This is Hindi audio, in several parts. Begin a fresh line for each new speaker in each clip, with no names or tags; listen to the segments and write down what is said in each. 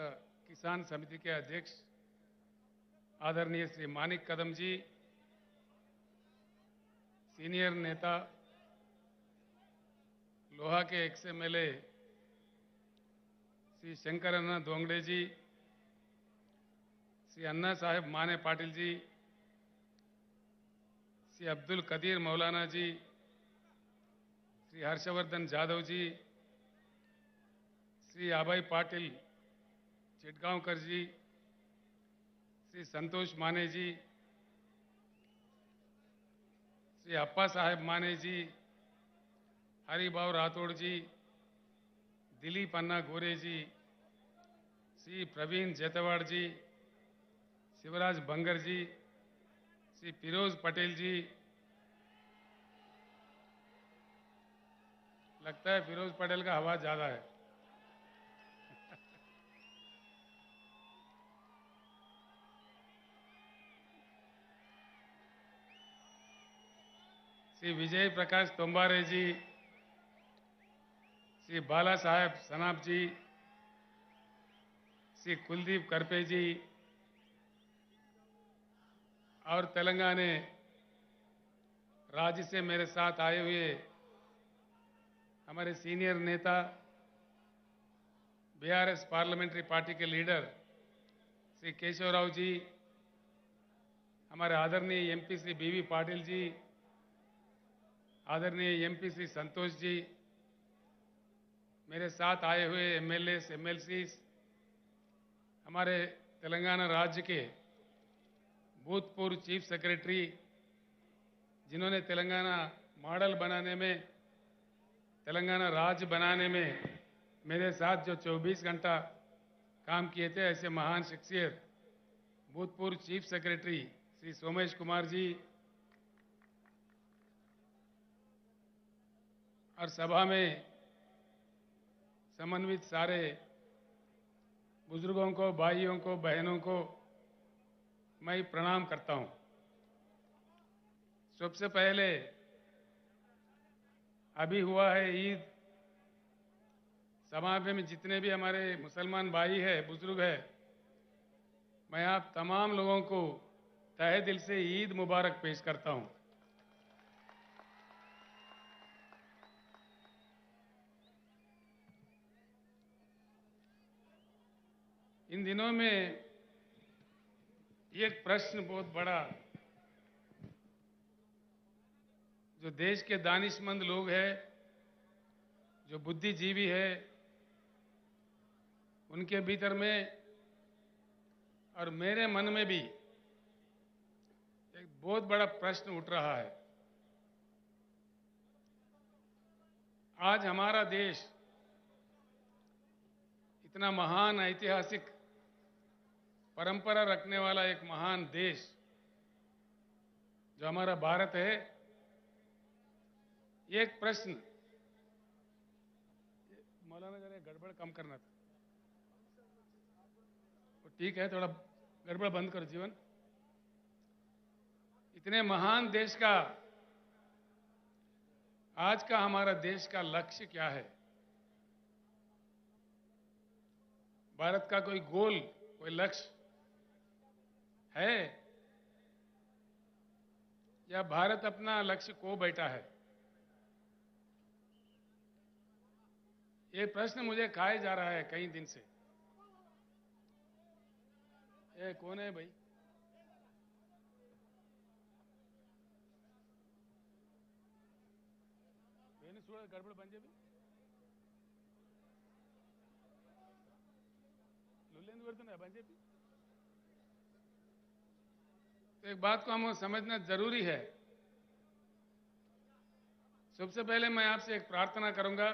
महाराष्ट्र किसान समिति के अध्यक्ष आदरणीय श्री मानिक कदम जी, सीनियर नेता लोहा के एक्स-एमएलए श्री शंकर अन्ना दोंगड़े जी, श्री अन्ना साहेब माने पाटिल जी, श्री अब्दुल कदीर मौलाना जी, श्री हर्षवर्धन जाधव जी, श्री आबाई पाटिल चिटगांवकर जी, श्री संतोष माने जी, श्री अप्पा साहेब माने जी, हरिभाव राठौड़ जी, दिलीप अन्ना गोरे जी, श्री प्रवीण जेतवाड़ जी, शिवराज बंगर जी, श्री फिरोज पटेल जी, लगता है फिरोज पटेल का हवा ज्यादा है। श्री विजय प्रकाश तोम्बारे जी, श्री बाला साहेब सनाप जी, श्री कुलदीप करपे जी और तेलंगाना राज्य से मेरे साथ आए हुए हमारे सीनियर नेता बीआरएस पार्लियामेंट्री पार्टी के लीडर श्री केशवराव जी, हमारे आदरणीय एमपी श्री बीवी पाटिल जी, आदरणीय एमपी श्री संतोष जी, मेरे साथ आए हुए एमएलए एमएलसी, हमारे तेलंगाना राज्य के भूतपूर्व चीफ सेक्रेटरी जिन्होंने तेलंगाना मॉडल बनाने में, तेलंगाना राज्य बनाने में मेरे साथ जो 24 घंटा काम किए थे, ऐसे महान शख्सियत भूतपूर्व चीफ सेक्रेटरी श्री सोमेश कुमार जी और सभा में समन्वित सारे बुजुर्गों को, भाइयों को, बहनों को मैं प्रणाम करता हूं। सबसे पहले अभी हुआ है ईद, समाज में जितने भी हमारे मुसलमान भाई हैं, बुजुर्ग हैं, मैं आप तमाम लोगों को तहे दिल से ईद मुबारक पेश करता हूं। इन दिनों में एक प्रश्न बहुत बड़ा जो देश के दानिशमंद लोग हैं, जो बुद्धिजीवी हैं, उनके भीतर में और मेरे मन में भी एक बहुत बड़ा प्रश्न उठ रहा है। आज हमारा देश इतना महान ऐतिहासिक परंपरा रखने वाला एक महान देश जो हमारा भारत है, एक प्रश्न, मौलाना जरा गड़बड़ कम करना था, तो ठीक है, थोड़ा गड़बड़ बंद करो जीवन। इतने महान देश का आज का हमारा देश का लक्ष्य क्या है? भारत का कोई गोल, कोई लक्ष्य है या भारत अपना लक्ष्य खो बैठा है? ये प्रश्न मुझे खाए जा रहा है कई दिन से। ये कौन है भाई? गड़बड़ बन जाए तो एक बात को हम समझना जरूरी है। सबसे पहले मैं आपसे एक प्रार्थना करूंगा,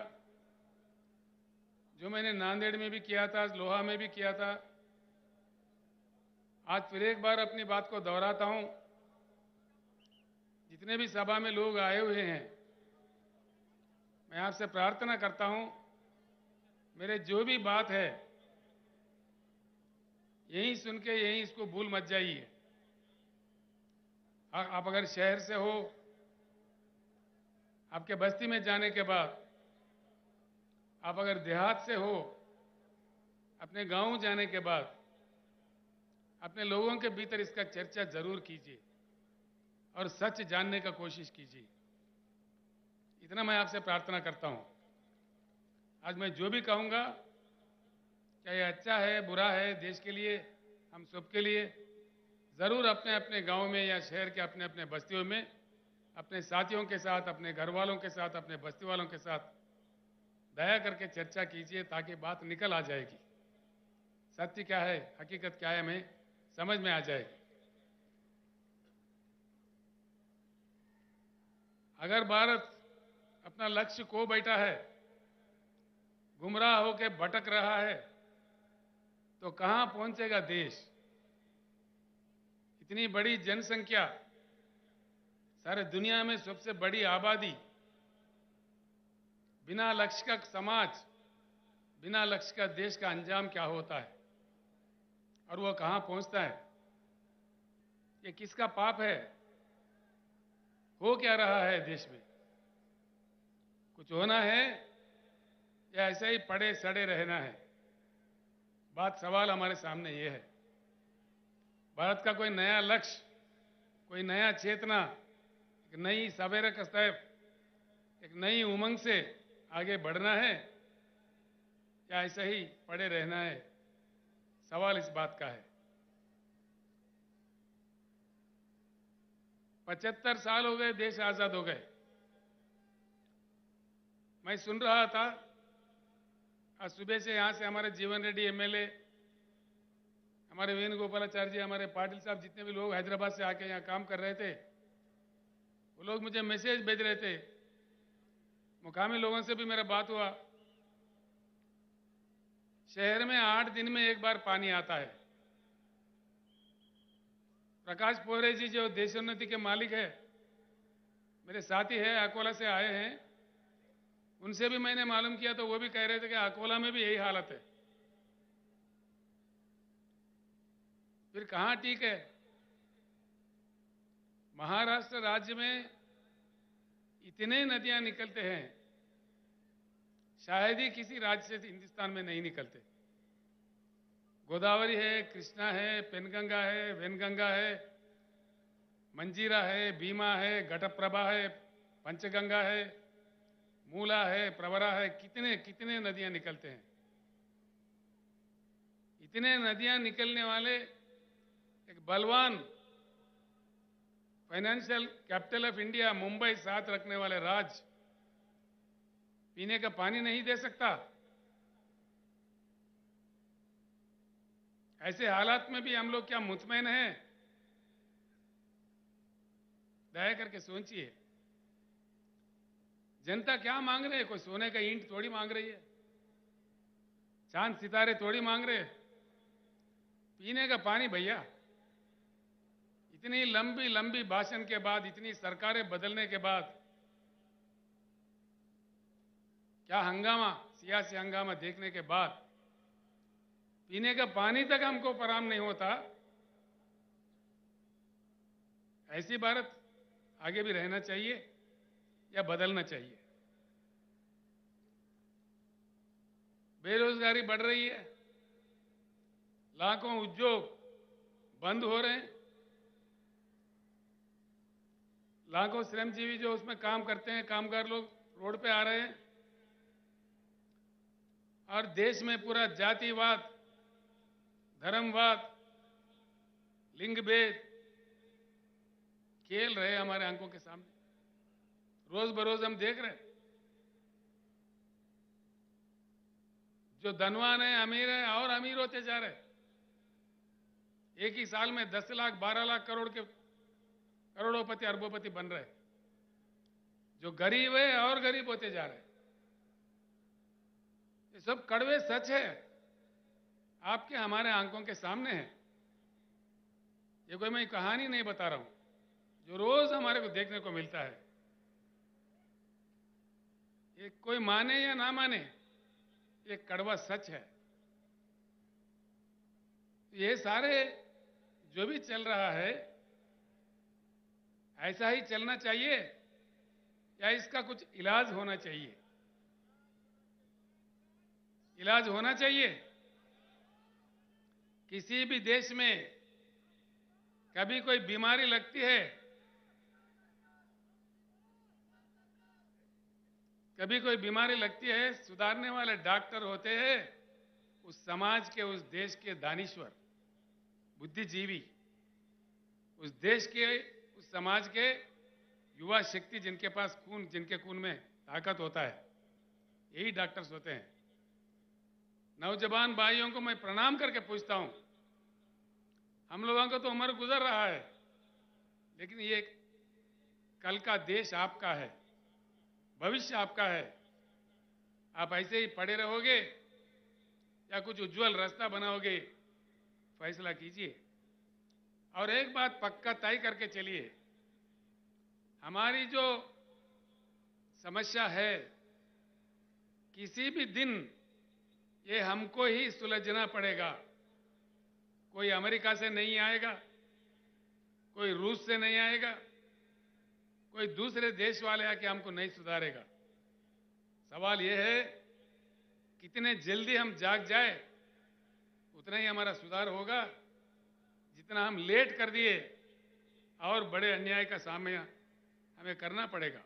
जो मैंने नांदेड़ में भी किया था, लोहा में भी किया था, आज फिर एक बार अपनी बात को दोहराता हूं। जितने भी सभा में लोग आए हुए हैं, मैं आपसे प्रार्थना करता हूं, मेरे जो भी बात है यहीं सुन के यहीं इसको भूल मत जाइए। आप अगर शहर से हो, आपके बस्ती में जाने के बाद आप अगर देहात से हो, अपने गांव जाने के बाद अपने लोगों के भीतर इसका चर्चा जरूर कीजिए और सच जानने का कोशिश कीजिए। इतना मैं आपसे प्रार्थना करता हूं। आज मैं जो भी कहूंगा, क्या ये अच्छा है बुरा है, देश के लिए, हम सबके लिए, जरूर अपने अपने गांव में या शहर के अपने अपने बस्तियों में अपने साथियों के साथ, अपने घर वालों के साथ, अपने बस्ती वालों के साथ दया करके चर्चा कीजिए, ताकि बात निकल आ जाएगी। सत्य क्या है, हकीकत क्या है, हमें समझ में आ जाएगी। अगर भारत अपना लक्ष्य खो बैठा है, गुमराह होकर भटक रहा है, तो कहां पहुंचेगा देश? इतनी बड़ी जनसंख्या, सारे दुनिया में सबसे बड़ी आबादी, बिना लक्ष्य का समाज, बिना लक्ष्य का देश का अंजाम क्या होता है और वो कहां पहुंचता है? ये किसका पाप है? हो क्या रहा है देश में? कुछ होना है या ऐसे ही पड़े सड़े रहना है? बात, सवाल हमारे सामने ये है। भारत का कोई नया लक्ष्य, कोई नया चेतना, एक नई सवेरे कस्तैफ, एक नई उमंग से आगे बढ़ना है या ऐसे ही पड़े रहना है? सवाल इस बात का है। 75 साल हो गए देश आजाद हो गए। मैं सुन रहा था आज सुबह से, यहां से हमारे जीवन रेड्डी एमएलए, हमारे वेणुगोपालाचार्य जी, हमारे पाटिल साहब, जितने भी लोग हैदराबाद से आके यहाँ काम कर रहे थे, वो लोग मुझे मैसेज भेज रहे थे। मुकामी लोगों से भी मेरा बात हुआ। शहर में 8 दिन में एक बार पानी आता है। प्रकाश पोहरे जी जो देशोन्नति के मालिक है, मेरे साथी है, अकोला से आए हैं, उनसे भी मैंने मालूम किया तो वो भी कह रहे थे कि अकोला में भी यही हालत है। फिर कहां ठीक है? महाराष्ट्र राज्य में इतने नदियां निकलते हैं, शायद ही किसी राज्य से हिंदुस्तान में नहीं निकलते। गोदावरी है, कृष्णा है, पेनगंगा है, वेनगंगा है, मंजीरा है, भीमा है, घटप्रभा है, पंचगंगा है, मूला है, प्रवरा है, कितने कितने नदियां निकलते हैं। इतने नदियां निकलने वाले एक बलवान financial capital of India Mumbai साथ रखने वाले राज्य पीने का पानी नहीं दे सकता? ऐसे हालात में भी हम लोग क्या मुतमैन हैं? दया करके सोचिए, जनता क्या मांग रही है? कोई सोने का ईंट थोड़ी मांग रही है, चांद सितारे थोड़ी मांग रहे। पीने का पानी भैया। इतनी लंबी लंबी भाषण के बाद, इतनी सरकारें बदलने के बाद, क्या हंगामा, सियासी हंगामा देखने के बाद पीने का पानी तक हमको फराहम नहीं होता। ऐसी भारत आगे भी रहना चाहिए या बदलना चाहिए? बेरोजगारी बढ़ रही है, लाखों उद्योग बंद हो रहे हैं, लाखों श्रमजीवी जो उसमें काम करते हैं, कामगार लोग रोड पे आ रहे हैं, और देश में पूरा जातिवाद, धर्मवाद, लिंग भेद खेल रहे हमारे आंखों के सामने। रोज बरोज हम देख रहे हैं। जो धनवान है, अमीर है, और अमीर होते जा रहे हैं। एक ही साल में 10 लाख 12 लाख करोड़ के करोड़ोपति अरबोपति बन रहे। जो गरीब है और गरीब होते जा रहे। ये सब कड़वे सच है, आपके हमारे आंखों के सामने है। ये कोई मैं कहानी नहीं बता रहा हूं, जो रोज हमारे को देखने को मिलता है। ये कोई माने या ना माने, ये कड़वा सच है। ये सारे जो भी चल रहा है, ऐसा ही चलना चाहिए या इसका कुछ इलाज होना चाहिए? इलाज होना चाहिए। किसी भी देश में कभी कोई बीमारी लगती है, कभी कोई बीमारी लगती है, सुधारने वाले डॉक्टर होते हैं उस समाज के, उस देश के दानिश्वर, बुद्धिजीवी, उस देश के, उस समाज के युवा शक्ति, जिनके पास खून, जिनके खून में ताकत होता है, यही डॉक्टर्स होते हैं। नौजवान भाइयों को मैं प्रणाम करके पूछता हूं, हम लोगों का तो उम्र गुजर रहा है, लेकिन ये कल का देश आपका है, भविष्य आपका है। आप ऐसे ही पड़े रहोगे या कुछ उज्जवल रास्ता बनाओगे, फैसला कीजिए। और एक बात पक्का तय करके चलिए, हमारी जो समस्या है, किसी भी दिन ये हमको ही सुलझना पड़ेगा। कोई अमेरिका से नहीं आएगा, कोई रूस से नहीं आएगा, कोई दूसरे देश वाले आके हमको नहीं सुधारेगा। सवाल यह है, कितने जल्दी हम जाग जाए उतना ही हमारा सुधार होगा। जितना हम लेट कर दिए और बड़े अन्याय का सामना हमें करना पड़ेगा।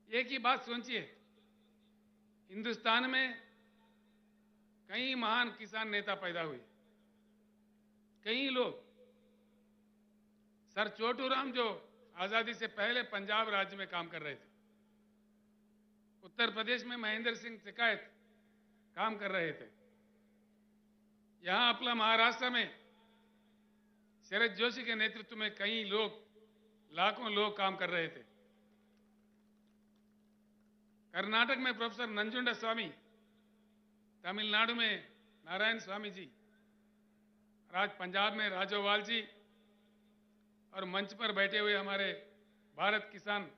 एक ही बात सोचिए, हिंदुस्तान में कई महान किसान नेता पैदा हुए, कई लोग। सर छोटूराम जो आजादी से पहले पंजाब राज्य में काम कर रहे थे, उत्तर प्रदेश में महेंद्र सिंह टिकैत काम कर रहे थे, यहां अपना महाराष्ट्र में शरद जोशी के नेतृत्व में कई लोग, लाखों लोग काम कर रहे थे। कर्नाटक में प्रोफेसर नंजुंडा स्वामी, तमिलनाडु में नारायण स्वामी जी, आज पंजाब में राजोवाल जी, और मंच पर बैठे हुए हमारे भारत किसान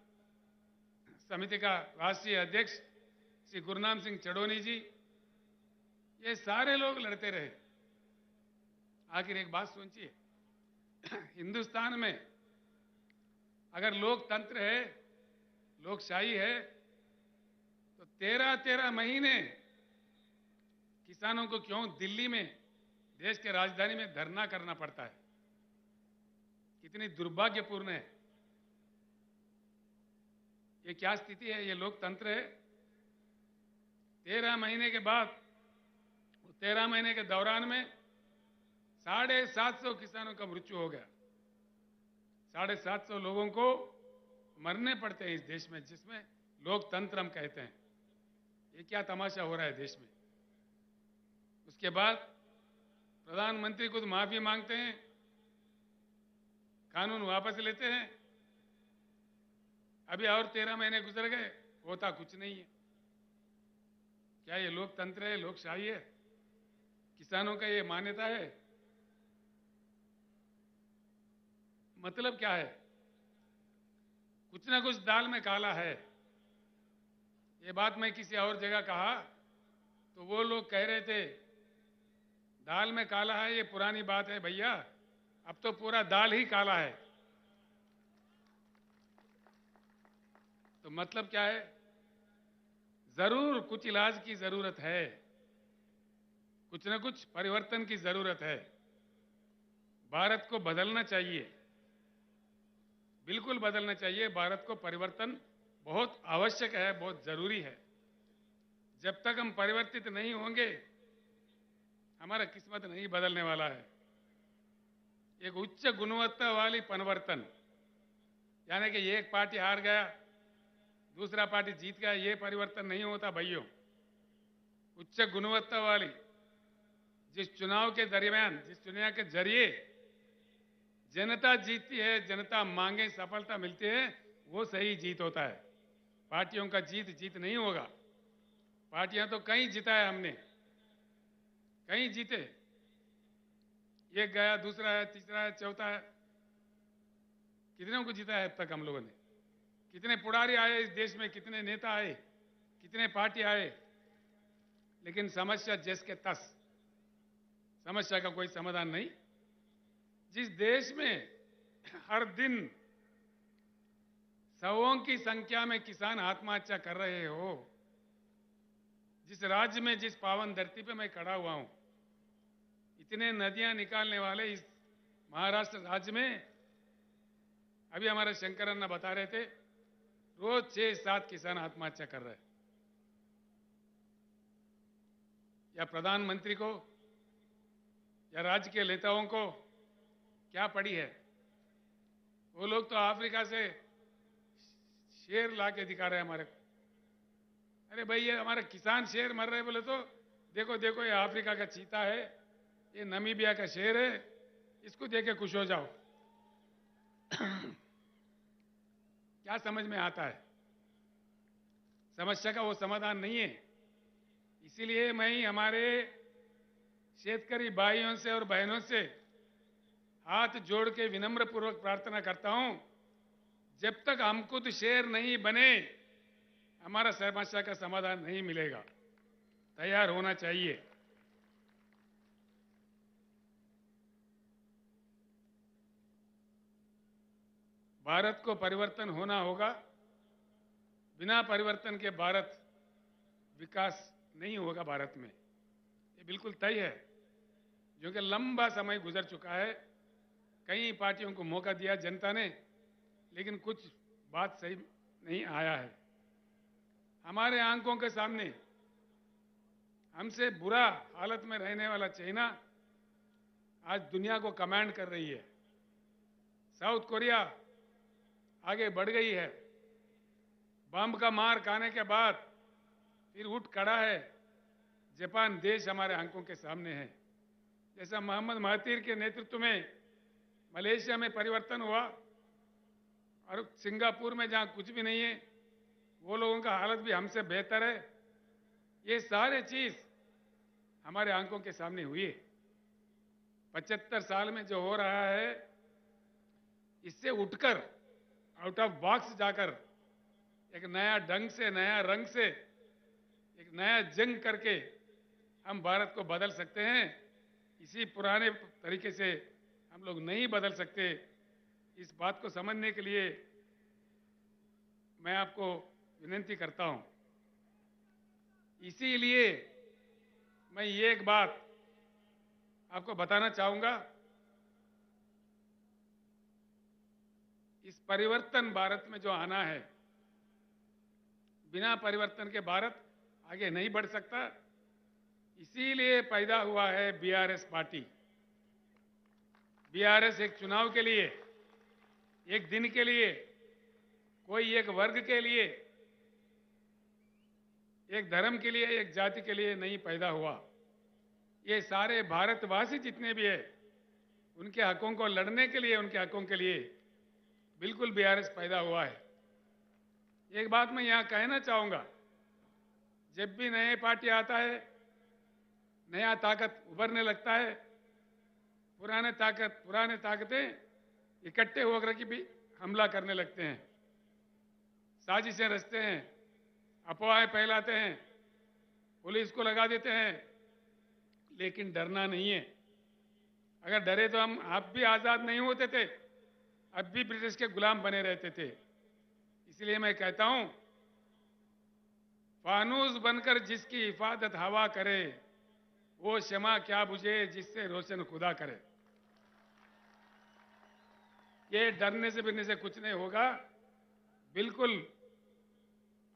समिति का राष्ट्रीय अध्यक्ष श्री गुरनाम सिंह चढ़ोनी जी, ये सारे लोग लड़ते रहे। आखिर एक बात सोचिए, हिंदुस्तान में अगर लोकतंत्र है, लोकशाही है, तो 13-13 महीने किसानों को क्यों दिल्ली में, देश के राजधानी में धरना करना पड़ता है? कितनी दुर्भाग्यपूर्ण है। ये क्या स्थिति है? ये लोकतंत्र है? 13 महीने के बाद, 13 महीने के दौरान में 750 किसानों का मृत्यु हो गया। 750 लोगों को मरने पड़ते हैं इस देश में, जिसमें लोकतंत्र हम कहते हैं। ये क्या तमाशा हो रहा है देश में? उसके बाद प्रधानमंत्री खुद माफी मांगते हैं, कानून वापस लेते हैं। अभी और 13 महीने गुजर गए, होता कुछ नहीं है। क्या ये लोकतंत्र है, लोकशाही है? किसानों का ये मान्यता है? मतलब क्या है? कुछ ना कुछ दाल में काला है। ये बात मैं किसी और जगह कहा तो वो लोग कह रहे थे दाल में काला है, ये पुरानी बात है भैया, अब तो पूरा दाल ही काला है। तो मतलब क्या है? जरूर कुछ इलाज की जरूरत है, कुछ ना कुछ परिवर्तन की जरूरत है। भारत को बदलना चाहिए, बिल्कुल बदलना चाहिए। भारत को परिवर्तन बहुत आवश्यक है, बहुत जरूरी है। जब तक हम परिवर्तित नहीं होंगे, हमारा किस्मत नहीं बदलने वाला है। एक उच्च गुणवत्ता वाली परिवर्तन, यानी कि एक पार्टी हार गया, दूसरा पार्टी जीत गया, ये परिवर्तन नहीं होता भाइयों। उच्च गुणवत्ता वाली, जिस चुनाव के दरमियान, जिस चुनाव के जरिए जनता जीतती है, जनता मांगे सफलता मिलती है, वो सही जीत होता है। पार्टियों का जीत नहीं होगा। पार्टियां तो कहीं जीता है हमने, कहीं जीते, एक गया, दूसरा है, तीसरा है, चौथा है, कितनों को जीता है अब तक हम लोगों ने? कितने पुड़ारी आए इस देश में, कितने नेता आए, कितने पार्टी आए, लेकिन समस्या जस के तस, समस्या का कोई समाधान नहीं। जिस देश में हर दिन सौों की संख्या में किसान आत्महत्या कर रहे हो, जिस राज्य में, जिस पावन धरती पे मैं खड़ा हुआ हूं, इतने नदियां निकालने वाले इस महाराष्ट्र राज्य में अभी हमारे शंकर अन्ना बता रहे थे, रोज 6-7 किसान आत्महत्या कर रहे हैं। या प्रधानमंत्री को या राज्य के नेताओं को क्या पड़ी है? वो लोग तो अफ्रीका से शेर ला के दिखा रहे हैं हमारे को। अरे भाई, ये हमारे किसान शेर मर रहे बोले तो देखो देखो, ये अफ्रीका का चीता है, ये नमीबिया का शेर है, इसको देख के खुश हो जाओ। क्या समझ में आता है? समस्या का वो समाधान नहीं है। इसीलिए मैं ही हमारे शेतकरी भाइयों से और बहनों से हाथ जोड़ के विनम्र पूर्वक प्रार्थना करता हूं, जब तक हम खुद शेर नहीं बने हमारा समस्या का समाधान नहीं मिलेगा। तैयार होना चाहिए। भारत को परिवर्तन होना होगा। बिना परिवर्तन के भारत विकास नहीं होगा। भारत में ये बिल्कुल तय है, जो कि लंबा समय गुजर चुका है। कई पार्टियों को मौका दिया जनता ने, लेकिन कुछ बात सही नहीं आया है। हमारे आंखों के सामने हमसे बुरा हालत में रहने वाला चाइना आज दुनिया को कमांड कर रही है। साउथ कोरिया आगे बढ़ गई है। बम का मार खाने के बाद फिर उठ खड़ा है। जापान देश हमारे आंखों के सामने है। जैसा मोहम्मद महातीर के नेतृत्व में मलेशिया में परिवर्तन हुआ और सिंगापुर में जहां कुछ भी नहीं है, वो लोगों का हालत भी हमसे बेहतर है। ये सारे चीज हमारे आंखों के सामने हुई है। 75 साल में जो हो रहा है, इससे उठकर आउट ऑफ बॉक्स जाकर एक नया ढंग से, नया रंग से, एक नया जंग करके हम भारत को बदल सकते हैं। इसी पुराने तरीके से हम लोग नहीं बदल सकते। इस बात को समझने के लिए मैं आपको विनती करता हूं। इसीलिए मैं ये एक बात आपको बताना चाहूंगा, इस परिवर्तन भारत में जो आना है, बिना परिवर्तन के भारत आगे नहीं बढ़ सकता। इसीलिए पैदा हुआ है बीआरएस पार्टी। बीआरएस एक चुनाव के लिए, एक दिन के लिए, कोई एक वर्ग के लिए, एक धर्म के लिए, एक जाति के लिए नहीं पैदा हुआ। ये सारे भारतवासी जितने भी है, उनके हकों को लड़ने के लिए, उनके हकों के लिए बिल्कुल बीआरएस पैदा हुआ है। एक बात मैं यहां कहना चाहूंगा, जब भी नए पार्टी आता है, नया ताकत उभरने लगता है, पुराने ताकतें इकट्ठे होकर के भी हमला करने लगते हैं, साजिशें रचते हैं, अफवाहें फैलाते हैं, पुलिस को लगा देते हैं। लेकिन डरना नहीं है। अगर डरे तो हम आप भी आजाद नहीं होते थे, अब भी ब्रिटिश के गुलाम बने रहते थे। इसलिए मैं कहता हूं, फानूस बनकर जिसकी हिफाजत हवा करे, वो शमा क्या बुझे जिससे रोशन खुदा करे। ये डरने से बिरने से कुछ नहीं होगा। बिल्कुल,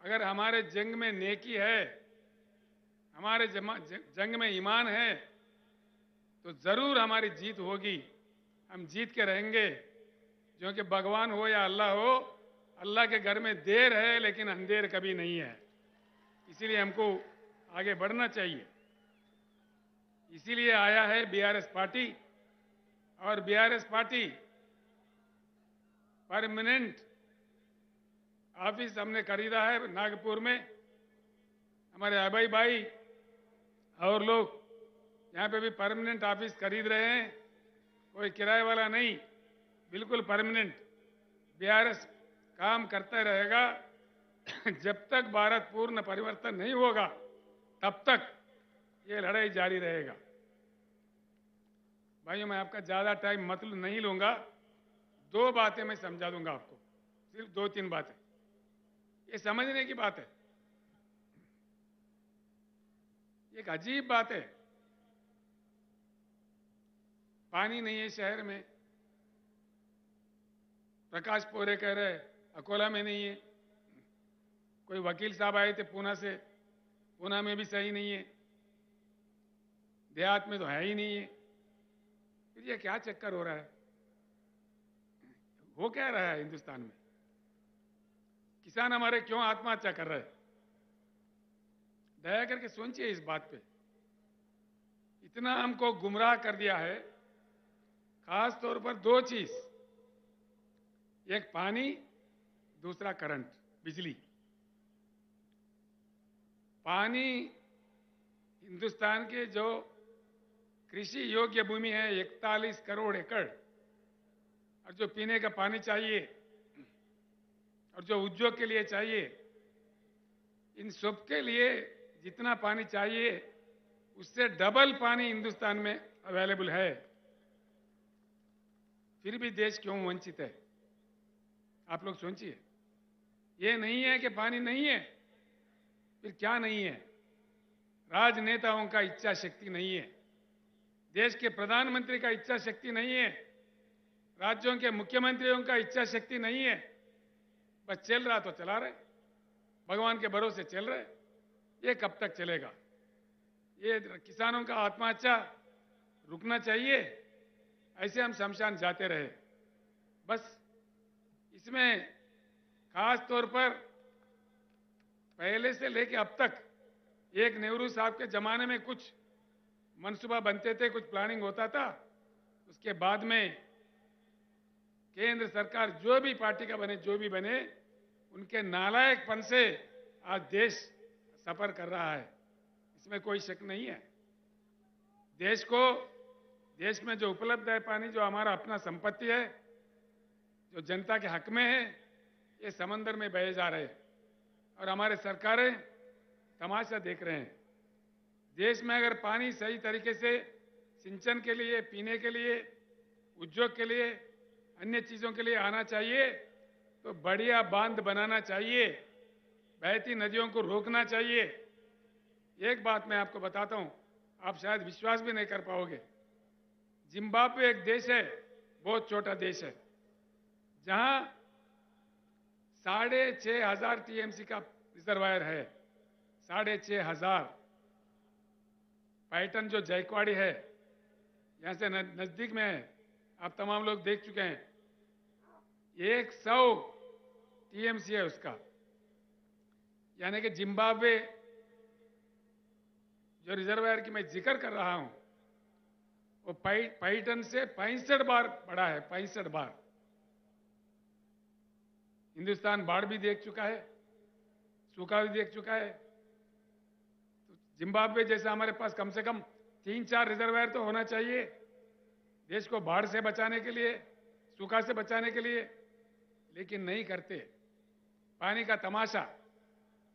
अगर हमारे जंग में नेकी है, हमारे जंग में ईमान है, तो जरूर हमारी जीत होगी। हम जीत के रहेंगे, जो कि भगवान हो या अल्लाह हो, अल्लाह के घर में देर है लेकिन अंधेर कभी नहीं है। इसीलिए हमको आगे बढ़ना चाहिए। इसीलिए आया है बीआरएस पार्टी। और बीआरएस पार्टी परमानेंट ऑफिस हमने खरीदा है नागपुर में। हमारे अभय भाई और लोग यहाँ पे भी परमानेंट ऑफिस खरीद रहे हैं, कोई किराए वाला नहीं, बिल्कुल परमानेंट। बीआरएस काम करता रहेगा। जब तक भारत पूर्ण परिवर्तन नहीं होगा, तब तक ये लड़ाई जारी रहेगा। भाइयों, मैं आपका ज्यादा टाइम मतलब नहीं लूंगा। 2 बातें मैं समझा दूंगा आपको, सिर्फ 2-3 बातें। ये समझने की बात है। एक अजीब बात है, पानी नहीं है शहर में। प्रकाश पोरे कह रहे अकोला में नहीं है। कोई वकील साहब आए थे पूना से, पूना में भी सही नहीं है, देहात में तो है ही नहीं है। फिर ये क्या चक्कर हो रहा है? हो क्या रहा है हिंदुस्तान में? किसान हमारे क्यों आत्महत्या कर रहे हैं? दया करके सोचिए इस बात पे। इतना हमको गुमराह कर दिया है, खास तौर पर दो चीज, एक पानी, दूसरा करंट, बिजली। पानी, हिंदुस्तान के जो कृषि योग्य भूमि है 41 करोड़ एकड़, और जो पीने का पानी चाहिए और जो उद्योग के लिए चाहिए, इन सब के लिए जितना पानी चाहिए उससे डबल पानी हिंदुस्तान में अवेलेबल है। फिर भी देश क्यों वंचित है? आप लोग सोचिए। ये नहीं है कि पानी नहीं है, फिर क्या नहीं है? राजनेताओं का इच्छा शक्ति नहीं है, देश के प्रधानमंत्री का इच्छा शक्ति नहीं है, राज्यों के मुख्यमंत्रियों का इच्छा शक्ति नहीं है। बस चल रहा तो चला रहे, भगवान के भरोसे चल रहे। ये कब तक चलेगा? ये किसानों का आत्महत्या रुकना चाहिए। ऐसे हम शमशान जाते रहे। बस इसमें खास तौर पर पहले से लेकर अब तक, एक नेहरू साहब के जमाने में कुछ मनसूबा बनते थे, कुछ प्लानिंग होता था, उसके बाद में केंद्र सरकार जो भी पार्टी का बने, जो भी बने, उनके नालायकपन से आज देश सफर कर रहा है, इसमें कोई शक नहीं है। देश में जो उपलब्ध है पानी, जो हमारा अपना संपत्ति है, जो जनता के हक में है, ये समंदर में बहे जा रहे हैं और हमारे सरकारें तमाशा देख रहे हैं। देश में अगर पानी सही तरीके से सिंचन के लिए, पीने के लिए, उद्योग के लिए, अन्य चीजों के लिए आना चाहिए तो बढ़िया बांध बनाना चाहिए, बहती नदियों को रोकना चाहिए। एक बात मैं आपको बताता हूं, आप शायद विश्वास भी नहीं कर पाओगे। जिम्बाब्वे एक देश है, बहुत छोटा देश है, जहां 6,500 टीएमसी का रिजर्वायर है। 6,500। पैटर्न जो जायकवाड़ी है, यहां से नजदीक में है, आप तमाम लोग देख चुके हैं। 100 टीएमसी है उसका। यानी कि जिम्बाब्वे जो रिजर्वायर की मैं जिक्र कर रहा हूं, वो पैटर्न से 65 बार बड़ा है, 65 बार। हिंदुस्तान बाढ़ भी देख चुका है, सूखा भी देख चुका है। तो जिम्बाब्वे जैसा हमारे पास कम से कम 3-4 रिजर्वायर तो होना चाहिए, देश को बाढ़ से बचाने के लिए, सूखा से बचाने के लिए। लेकिन नहीं करते। पानी का तमाशा,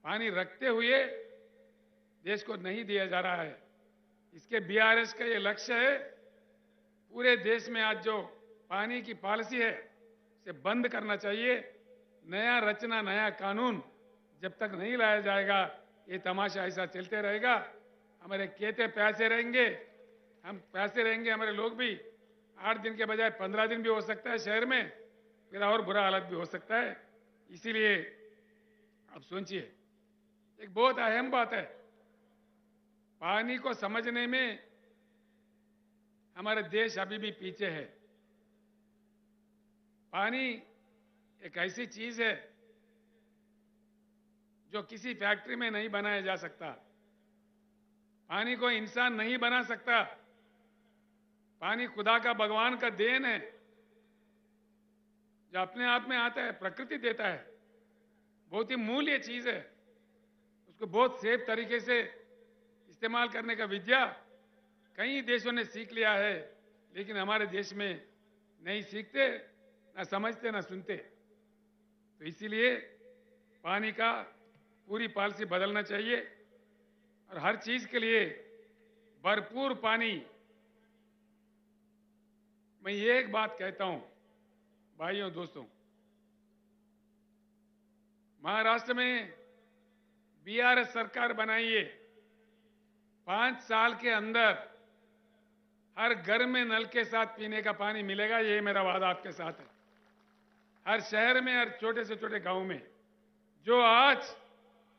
पानी रखते हुए देश को नहीं दिया जा रहा है। इसके बीआरएस का ये लक्ष्य है, पूरे देश में आज जो पानी की पॉलिसी है उसे बंद करना चाहिए। नया रचना, नया कानून जब तक नहीं लाया जाएगा, ये तमाशा ऐसा चलते रहेगा। हमारे खेते प्यासे रहेंगे, हम प्यासे रहेंगे, हमारे लोग भी 8 दिन के बजाय 15 दिन भी हो सकता है शहर में, फिर और बुरा हालत भी हो सकता है। इसीलिए अब सोचिए, एक बहुत अहम बात है, पानी को समझने में हमारे देश अभी भी पीछे है। पानी एक ऐसी चीज है जो किसी फैक्ट्री में नहीं बनाया जा सकता। पानी को इंसान नहीं बना सकता। पानी खुदा का, भगवान का देन है, जो अपने आप में आता है, प्रकृति देता है। बहुत ही मूल्य चीज है, उसको बहुत सेफ तरीके से इस्तेमाल करने का विद्या कई देशों ने सीख लिया है, लेकिन हमारे देश में नहीं सीखते, ना समझते, ना सुनते। तो इसीलिए पानी का पूरी पॉलिसी बदलना चाहिए और हर चीज के लिए भरपूर पानी। मैं ये एक बात कहता हूं भाइयों, दोस्तों, महाराष्ट्र में बीआरएस सरकार बनाइए, 5 साल के अंदर हर घर में नल के साथ पीने का पानी मिलेगा, ये मेरा वादा आपके साथ है। हर शहर में, हर छोटे से छोटे गांव में जो आज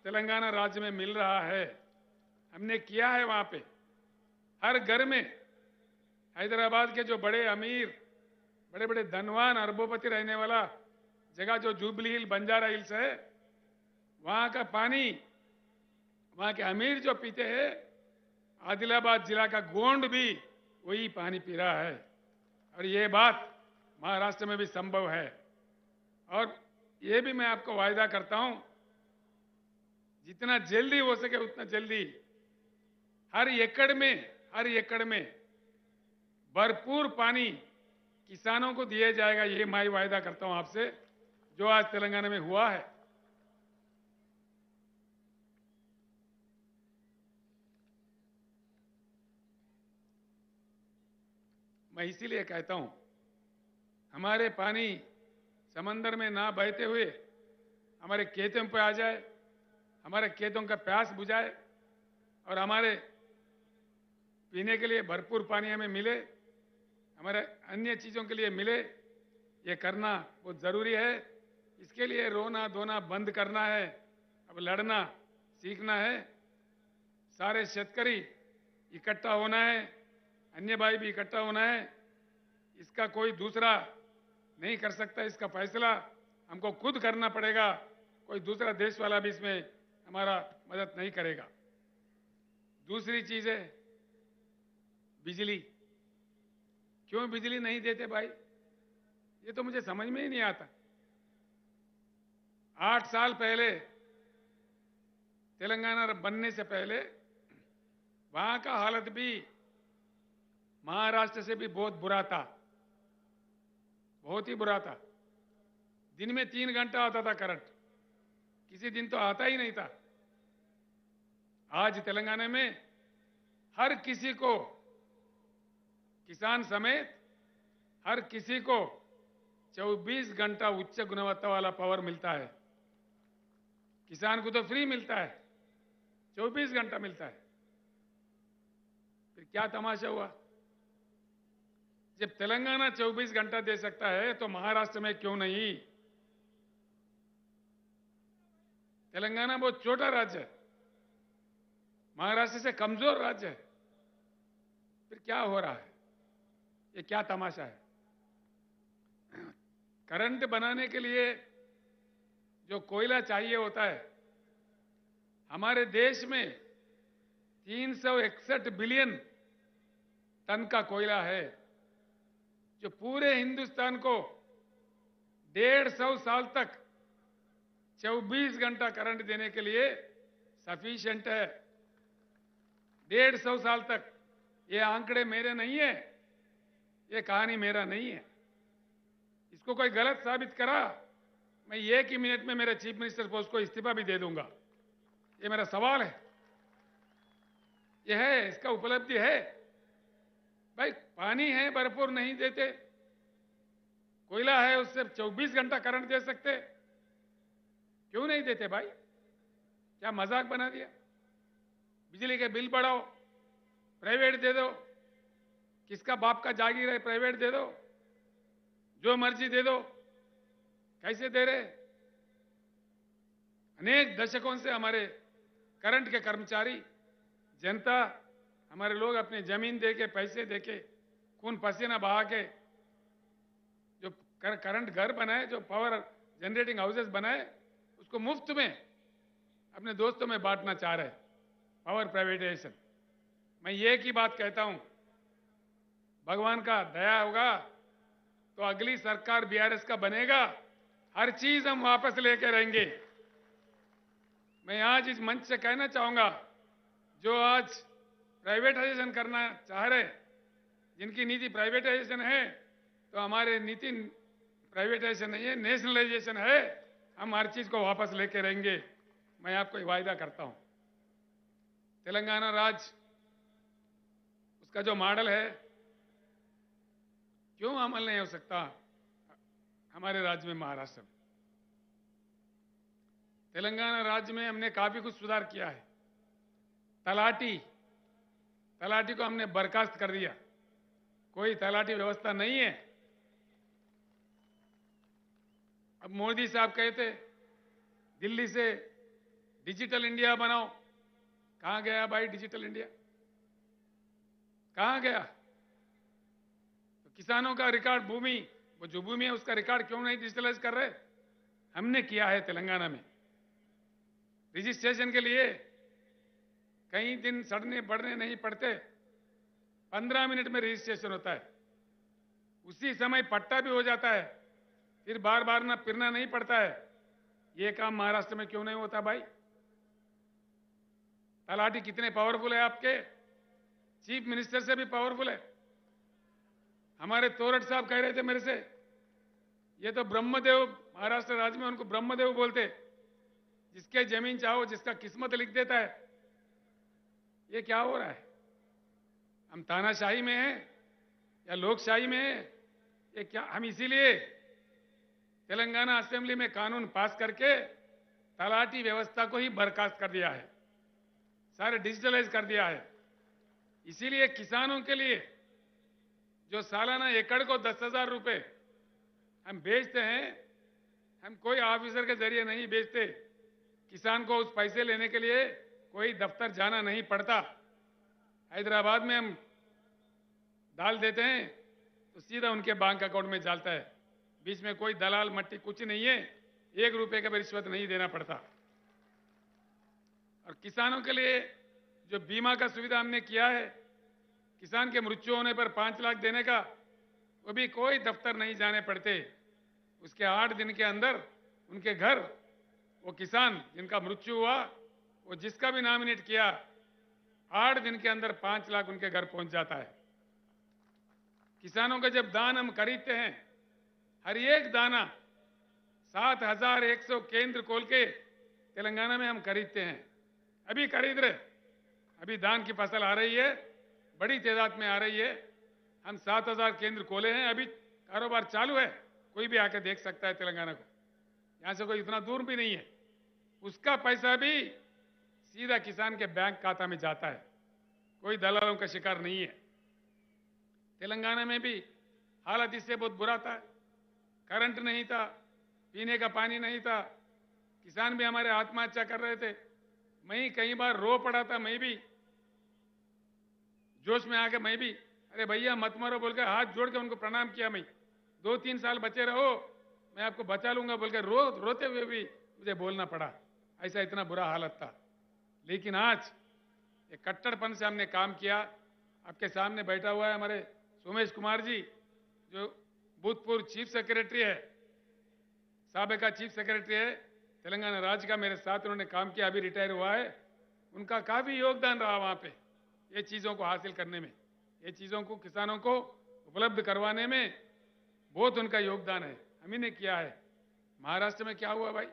तेलंगाना राज्य में मिल रहा है, हमने किया है वहां पे। हर घर में हैदराबाद के जो बड़े अमीर, बड़े बड़े धनवान, अरबोपति रहने वाला जगह जो जुबली हिल, बंजारा हिल्स है, वहां का पानी वहां के अमीर जो पीते हैं, आदिलाबाद जिला का गोंड भी वही पानी पी रहा है। और ये बात महाराष्ट्र में भी संभव है। और ये भी मैं आपको वायदा करता हूं, जितना जल्दी हो सके उतना जल्दी हर एकड़ में भरपूर पानी किसानों को दिया जाएगा। ये मैं वायदा करता हूं आपसे, जो आज तेलंगाना में हुआ है। मैं इसीलिए कहता हूं, हमारे पानी समंदर में ना बहते हुए हमारे खेतों पे आ जाए, हमारे खेतों का प्यास बुझाए और हमारे पीने के लिए भरपूर पानी हमें मिले, हमारे अन्य चीजों के लिए मिले, ये करना बहुत जरूरी है। इसके लिए रोना धोना बंद करना है, अब लड़ना सीखना है। सारे शेतकरी इकट्ठा होना है, अन्य भाई भी इकट्ठा होना है। इसका कोई दूसरा नहीं कर सकता, इसका फैसला हमको खुद करना पड़ेगा। कोई दूसरा देश वाला भी इसमें हमारा मदद नहीं करेगा। दूसरी चीज है बिजली। क्यों बिजली नहीं देते भाई, ये तो मुझे समझ में ही नहीं आता। 8 साल पहले तेलंगाना बनने से पहले वहां का हालत भी महाराष्ट्र से भी बहुत बुरा था, बहुत ही बुरा था। दिन में 3 घंटा आता था करंट, किसी दिन तो आता ही नहीं था। आज तेलंगाना में हर किसी को, किसान समेत हर किसी को 24 घंटा उच्च गुणवत्ता वाला पावर मिलता है। किसान को तो फ्री मिलता है, 24 घंटा मिलता है। फिर क्या तमाशा हुआ? जब तेलंगाना 24 घंटा दे सकता है तो महाराष्ट्र में क्यों नहीं? तेलंगाना बहुत छोटा राज्य है, महाराष्ट्र से कमजोर राज्य है। फिर क्या हो रहा है? ये क्या तमाशा है? करंट बनाने के लिए जो कोयला चाहिए होता है, हमारे देश में 361 बिलियन टन का कोयला है, जो पूरे हिंदुस्तान को 150 साल तक 24 घंटा करंट देने के लिए सफिशिएंट है। 150 साल तक। ये आंकड़े मेरे नहीं है, ये कहानी मेरा नहीं है। इसको कोई गलत साबित करा, मैं 1 ही मिनट में मेरे चीफ मिनिस्टर पोस्ट को इस्तीफा भी दे दूंगा। ये मेरा सवाल है। ये है, इसका उपलब्धि है भाई। पानी है भरपूर, नहीं देते। कोयला है, उससे 24 घंटा करंट दे सकते, क्यों नहीं देते भाई? क्या मजाक बना दिया? बिजली के बिल बढ़ाओ, प्राइवेट दे दो, किसका बाप का जागीर है, प्राइवेट दे दो, जो मर्जी दे दो। कैसे दे रहे? अनेक दशकों से हमारे करंट के कर्मचारी, जनता, हमारे लोग अपनी जमीन देके, पैसे देके, खून पसीना बहा के जो करंट घर बनाए, जो पावर जनरेटिंग हाउसेस बनाए, उसको मुफ्त में अपने दोस्तों में बांटना चाह रहे। Power privatisation. मैं ये की बात कहता हूं, भगवान का दया होगा तो अगली सरकार बीआरएस का बनेगा, हर चीज हम वापस लेके रहेंगे। मैं आज इस मंच से कहना चाहूंगा, जो आज प्राइवेटाइजेशन करना चाह रहे, जिनकी नीति प्राइवेटाइजेशन है, तो हमारे नीति प्राइवेटाइजेशन नहीं है, नेशनलाइजेशन है। हम हर चीज को वापस लेके रहेंगे, मैं आपको ये वायदा करता हूं। तेलंगाना राज्य, उसका जो मॉडल है, क्यों अमल नहीं हो सकता हमारे राज्य में, महाराष्ट्र में? तेलंगाना राज्य में हमने काफी कुछ सुधार किया है। तलाटी को हमने बर्खास्त कर दिया। कोई तलाटी व्यवस्था नहीं है। अब मोदी साहब कहते दिल्ली से डिजिटल इंडिया बनाओ, कहां गया भाई डिजिटल इंडिया? कहां गया? तो किसानों का रिकॉर्ड भूमि, वो जो भूमि है उसका रिकॉर्ड क्यों नहीं डिजिटलाइज कर रहे? हमने किया है तेलंगाना में। रजिस्ट्रेशन के लिए कई दिन सड़ने बढ़ने नहीं पड़ते, 15 मिनट में रजिस्ट्रेशन होता है, उसी समय पट्टा भी हो जाता है, फिर बार बार ना फिरना नहीं पड़ता है। ये काम महाराष्ट्र में क्यों नहीं होता भाई? तलाटी कितने पावरफुल है आपके? चीफ मिनिस्टर से भी पावरफुल है। हमारे तोरट साहब कह रहे थे मेरे से, ये तो ब्रह्मदेव, महाराष्ट्र राज्य में उनको ब्रह्मदेव बोलते, जिसके जमीन चाहो जिसका किस्मत लिख देता है। ये क्या हो रहा है? हम तानाशाही में हैं या लोकशाही में हैं? ये क्या? हम इसीलिए तेलंगाना असेंबली में कानून पास करके तलाटी व्यवस्था को ही बर्खास्त कर दिया है, सारे डिजिटलाइज कर दिया है। इसीलिए किसानों के लिए जो सालाना एकड़ को 10,000 रुपए हम बेचते हैं, हम कोई ऑफिसर के जरिए नहीं बेचते। किसान को उस पैसे लेने के लिए कोई दफ्तर जाना नहीं पड़ता। हैदराबाद में हम डाल देते हैं तो सीधा उनके बैंक अकाउंट में जाता है। बीच में कोई दलाल मट्टी कुछ नहीं है, 1 रुपए का भी रिश्वत नहीं देना पड़ता। और किसानों के लिए जो बीमा का सुविधा हमने किया है, किसान के मृत्यु होने पर 5 लाख देने का, वो भी कोई दफ्तर नहीं जाने पड़ते। उसके 8 दिन के अंदर उनके घर, वो किसान जिनका मृत्यु हुआ, वो जिसका भी नॉमिनेट किया, 8 दिन के अंदर 5 लाख उनके घर पहुंच जाता है। किसानों का जब दान हम खरीदते हैं, हर एक दाना 7,100 केंद्र खोल के तेलंगाना में हम खरीदते हैं। अभी खरीद रहे, अभी धान की फसल आ रही है, बड़ी तादाद में आ रही है। हम 7,000 केंद्र खोले हैं, अभी कारोबार चालू है, कोई भी आके देख सकता है तेलंगाना को, यहां से कोई इतना दूर भी नहीं है। उसका पैसा भी सीधा किसान के बैंक खाता में जाता है, कोई दलालों का शिकार नहीं है। तेलंगाना में भी हालत इससे बहुत बुरा था, करंट नहीं था, पीने का पानी नहीं था, किसान भी हमारे आत्महत्या कर रहे थे। मैं कई बार रो पड़ा था, मैं भी जोश में आके मैं भी, अरे भैया मत मरो बोल के हाथ जोड़ के उनको प्रणाम किया। मैं 2-3 साल बचे रहो, मैं आपको बचा लूंगा बोल के रोते हुए भी मुझे बोलना पड़ा, ऐसा इतना बुरा हालत था। लेकिन आज ये कट्टरपन से हमने काम किया। आपके सामने बैठा हुआ है हमारे सोमेश कुमार जी, जो भूतपूर्व चीफ सेक्रेटरी है, साबिका चीफ सेक्रेटरी है तेलंगाना राज्य का, मेरे साथ उन्होंने काम किया, अभी रिटायर हुआ है। उनका काफी योगदान रहा वहां पे, ये चीजों को हासिल करने में, ये चीजों को किसानों को उपलब्ध करवाने में बहुत उनका योगदान है, हम ही ने किया है। महाराष्ट्र में क्या हुआ भाई?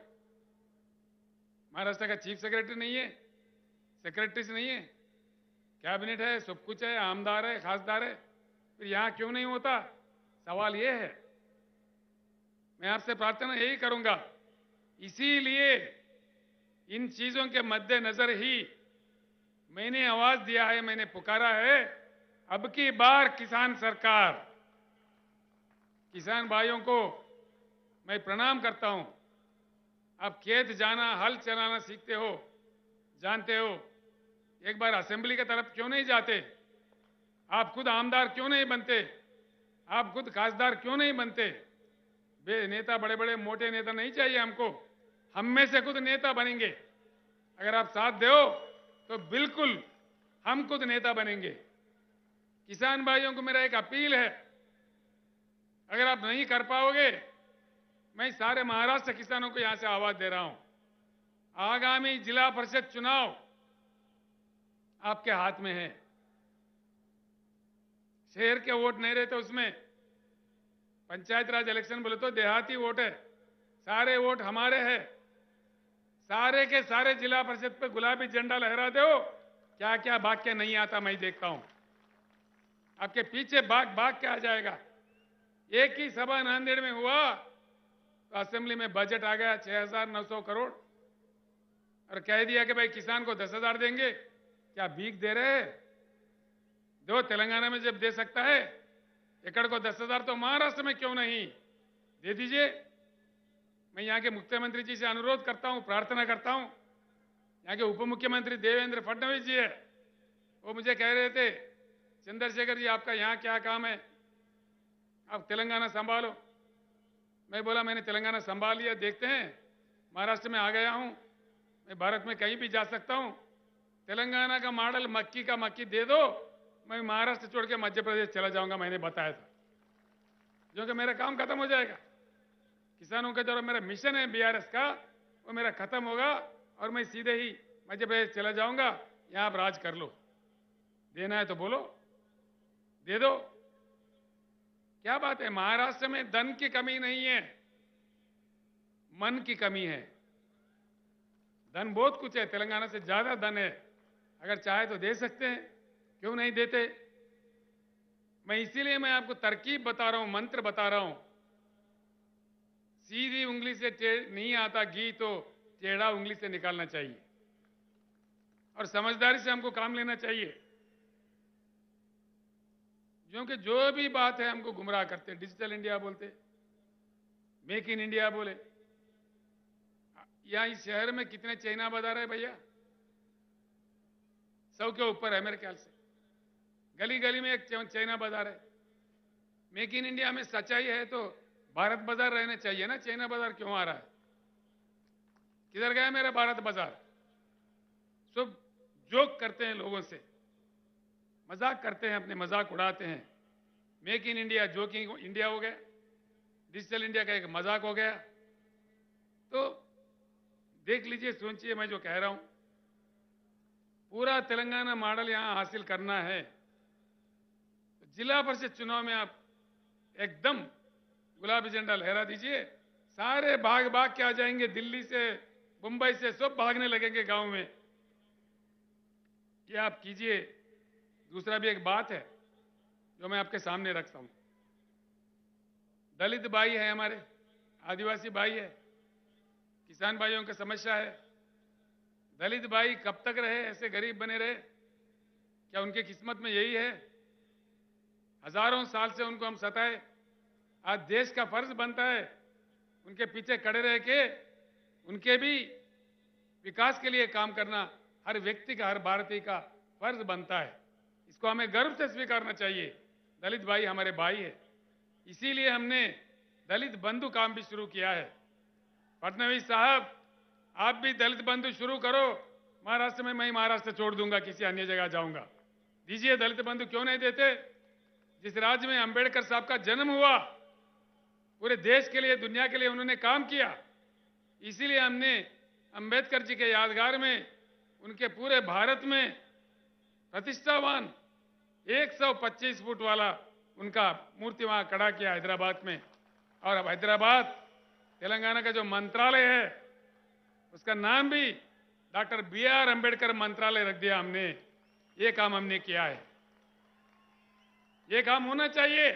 महाराष्ट्र का चीफ सेक्रेटरी नहीं है, सेक्रेटरीज नहीं है, कैबिनेट है, सब कुछ है, आमदार है, खासदार है, फिर यहां क्यों नहीं होता? सवाल यह है। मैं आपसे प्रार्थना यही करूंगा, इसीलिए इन चीजों के मद्देनजर ही मैंने आवाज दिया है, मैंने पुकारा है, अब की बार किसान सरकार। किसान भाइयों को मैं प्रणाम करता हूं। आप खेत जाना, हल चलाना सीखते हो, जानते हो, एक बार असेंबली की तरफ क्यों नहीं जाते? आप खुद आमदार क्यों नहीं बनते? आप खुद खासदार क्यों नहीं बनते? नेता, बड़े बड़े मोटे नेता नहीं चाहिए हमको, हम में से खुद नेता बनेंगे। अगर आप साथ दो तो बिल्कुल हम खुद नेता बनेंगे। किसान भाइयों को मेरा एक अपील है, अगर आप नहीं कर पाओगे, मैं सारे महाराष्ट्र किसानों को यहां से आवाज दे रहा हूं, आगामी जिला परिषद चुनाव आपके हाथ में है। शहर के वोट नहीं रहते उसमें, पंचायत राज इलेक्शन बोले तो देहाती वोट है, सारे वोट हमारे हैं। सारे के सारे जिला परिषद पे गुलाबी झंडा लहरा दो, क्या क्या भाग के नहीं आता मैं देखता हूं, आपके पीछे भाग भाग के आ जाएगा। एक ही सभा नांदेड़ में हुआ तो असेंबली में बजट आ गया 6,900 करोड़, और कह दिया कि भाई किसान को 10,000 देंगे। क्या भीख दे रहे हैं? दो, तेलंगाना में जब दे सकता है एकड़ को 10,000 तो महाराष्ट्र में क्यों नहीं दे दीजिए। मैं यहाँ के मुख्यमंत्री जी से अनुरोध करता हूँ, प्रार्थना करता हूँ। यहाँ के उप मुख्यमंत्री देवेंद्र फडणवीस जी है, वो मुझे कह रहे थे, चंद्रशेखर जी आपका यहाँ क्या काम है, आप तेलंगाना संभालो। मैं बोला मैंने तेलंगाना संभाल लिया, देखते हैं। महाराष्ट्र में आ गया हूँ, मैं भारत में कहीं भी जा सकता हूँ। तेलंगाना का मॉडल मक्की का मक्की दे दो, मैं महाराष्ट्र छोड़ के मध्य प्रदेश चला जाऊंगा, मैंने बताया था। क्योंकि मेरा काम खत्म हो जाएगा, किसानों का जो मेरा मिशन है बीआरएस का, वो मेरा खत्म होगा और मैं सीधे ही मध्य प्रदेश चला जाऊंगा। यहां आप राज कर लो, देना है तो बोलो, दे दो। क्या बात है, महाराष्ट्र में धन की कमी नहीं है, मन की कमी है। धन बहुत कुछ है, तेलंगाना से ज्यादा धन है, अगर चाहे तो दे सकते हैं, क्यों नहीं देते। मैं इसीलिए मैं आपको तरकीब बता रहा हूं, मंत्र बता रहा हूं। सीधी उंगली से नहीं आता घी, तो टेढ़ा उंगली से निकालना चाहिए और समझदारी से हमको काम लेना चाहिए। क्योंकि जो भी बात है हमको गुमराह करते हैं। डिजिटल इंडिया बोलते, मेक इन इंडिया बोले। यहां इस शहर में कितने चाइना बाजार है भैया, 100 के ऊपर है मेरे ख्याल से। गली गली में एक चाइना बाजार है। मेक इन इंडिया में सच्चाई है तो भारत बाजार रहना चाहिए ना, चाइना बाजार क्यों आ रहा है? किधर गया मेरा भारत बाजार? सब जोक करते हैं लोगों से, मजाक करते हैं, अपने मजाक उड़ाते हैं। Make in India joking India हो गया, डिजिटल इंडिया का एक मजाक हो गया। तो देख लीजिए, सोचिए मैं जो कह रहा हूं। पूरा तेलंगाना मॉडल यहां हासिल करना है तो जिला परिषद चुनाव में आप एकदम गुलाबी झंडा लहरा दीजिए। सारे भाग भाग के आ जाएंगे, दिल्ली से मुंबई से सब भागने लगेंगे गांव में। ये आप कीजिए। दूसरा भी एक बात है जो मैं आपके सामने रखता हूं। दलित भाई है हमारे, आदिवासी भाई है, किसान भाइयों की समस्या है। दलित भाई कब तक रहे ऐसे गरीब बने रहे? क्या उनकी किस्मत में यही है? हजारों साल से उनको हम सताए। आज देश का फर्ज बनता है उनके पीछे खड़े रह के उनके भी विकास के लिए काम करना। हर व्यक्ति का, हर भारतीय का फर्ज बनता है। इसको हमें गर्व से स्वीकारना चाहिए। दलित भाई हमारे भाई है, इसीलिए हमने दलित बंधु काम भी शुरू किया है। फडणवीस साहब, आप भी दलित बंधु शुरू करो। महाराष्ट्र में मैं महाराष्ट्र छोड़ दूंगा, किसी अन्य जगह जाऊंगा। दीजिए दलित बंधु, क्यों नहीं देते? जिस राज्य में अंबेडकर साहब का जन्म हुआ, पूरे देश के लिए, दुनिया के लिए उन्होंने काम किया। इसीलिए हमने अंबेडकर जी के यादगार में उनके पूरे भारत में प्रतिष्ठावान 125 फुट वाला उनका मूर्ति वहां खड़ा किया हैदराबाद में। और अब हैदराबाद, तेलंगाना का जो मंत्रालय है उसका नाम भी डॉक्टर BR अंबेडकर मंत्रालय रख दिया हमने। ये काम हमने किया है, ये काम होना चाहिए।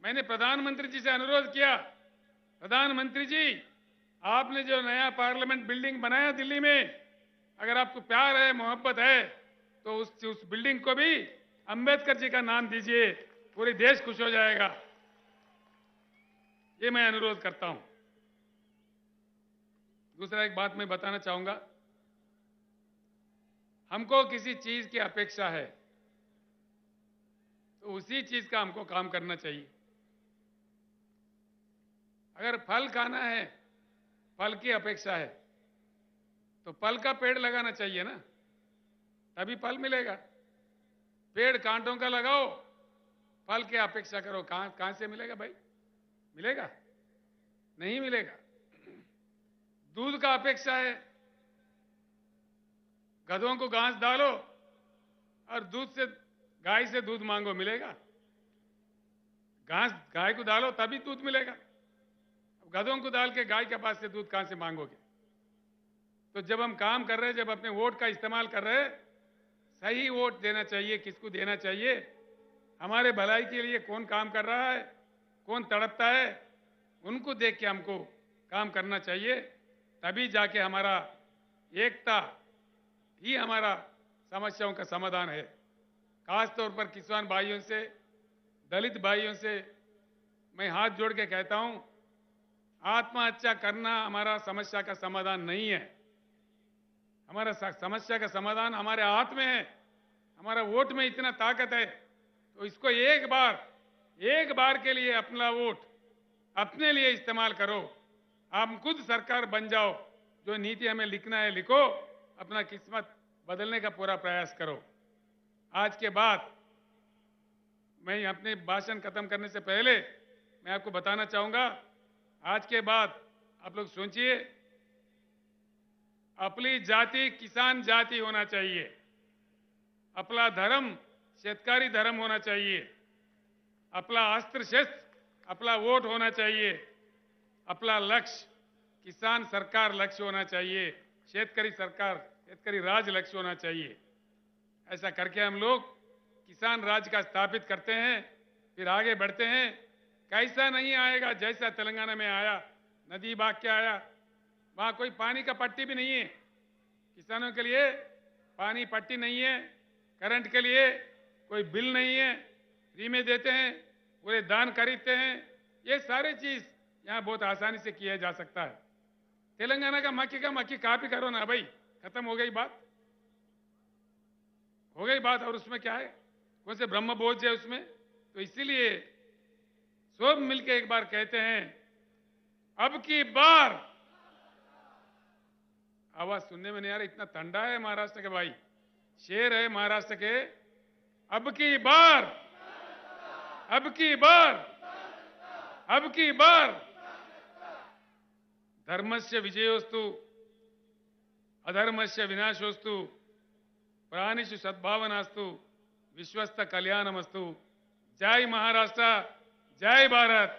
मैंने प्रधानमंत्री जी से अनुरोध किया, प्रधानमंत्री जी आपने जो नया पार्लियामेंट बिल्डिंग बनाया दिल्ली में, अगर आपको प्यार है, मोहब्बत है, तो उस बिल्डिंग को भी अंबेडकर जी का नाम दीजिए, पूरे देश खुश हो जाएगा। ये मैं अनुरोध करता हूं। दूसरा एक बात मैं बताना चाहूंगा, हमको किसी चीज की अपेक्षा है तो उसी चीज का हमको काम करना चाहिए। अगर फल खाना है, फल की अपेक्षा है, तो फल का पेड़ लगाना चाहिए ना, तभी फल मिलेगा। पेड़ कांटों का लगाओ, फल की अपेक्षा करो, कहां से मिलेगा भाई? मिलेगा? नहीं मिलेगा। दूध का अपेक्षा है, गधों को घास डालो और दूध से, गाय से दूध मांगो, मिलेगा? घास गाय को डालो तभी दूध मिलेगा। गधों को डाल के गाय के पास से दूध कहां से मांगोगे? तो जब हम काम कर रहे हैं, जब अपने वोट का इस्तेमाल कर रहे हैं, सही वोट देना चाहिए। किसको देना चाहिए? हमारे भलाई के लिए कौन काम कर रहा है, कौन तड़पता है, उनको देख के हमको काम करना चाहिए। तभी जाके हमारा एकता ही हमारा समस्याओं का समाधान है। खास तौर पर किसान भाइयों से दलित भाइयों से मैं हाथ जोड़ के कहता हूं, आत्महत्या करना हमारा समस्या का समाधान नहीं है। हमारा समस्या का समाधान हमारे हाथ में है। हमारा वोट में इतना ताकत है, तो इसको एक बार के लिए अपना वोट अपने लिए इस्तेमाल करो। आप खुद सरकार बन जाओ। जो नीति हमें लिखना है लिखो, अपना किस्मत बदलने का पूरा प्रयास करो। आज के बाद मैं अपने भाषण खत्म करने से पहले मैं आपको बताना चाहूंगा, आज के बाद आप लोग सोचिए, अपनी जाति किसान जाति होना चाहिए, अपना धर्म शेतकारी धर्म होना चाहिए, अपना अस्त्र शस्त्र अपना वोट होना चाहिए, अपना लक्ष्य किसान सरकार लक्ष्य होना चाहिए, शेतकारी सरकार शेतकारी राज लक्ष्य होना चाहिए। ऐसा करके हम लोग किसान राज का स्थापित करते हैं, फिर आगे बढ़ते हैं। कैसा नहीं आएगा जैसा तेलंगाना में आया, नदी बाग के आया, वहां कोई पानी का पट्टी भी नहीं है। किसानों के लिए पानी पट्टी नहीं है, करंट के लिए कोई बिल नहीं है, फ्री में देते हैं, पूरे दान खरीदते हैं। ये सारे चीज यहां बहुत आसानी से किया जा सकता है। तेलंगाना का मक्की कॉपी करो ना भाई, खत्म हो गई बात, हो गई बात। और उसमें क्या है, कौन से ब्रह्म बोझ है उसमें? तो इसीलिए सब मिलके एक बार कहते हैं, अब की बार। आवाज सुनने में नहीं आ रहा, इतना ठंडा है महाराष्ट्र के भाई, शेर है महाराष्ट्र के। अब की बार, अब की बार, अब की बार। धर्मस्य विजयोस्तु अधर्मस्य विनाशोस्तु, प्राणिषु सद्भावनास्तु, विश्वस्त कल्याणमस्तु। जय महाराष्ट्र, जय भारत।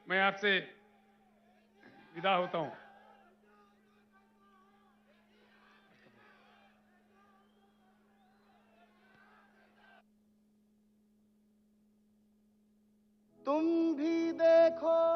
मैं आपसे विदा होता हूं।
तुम भी देखो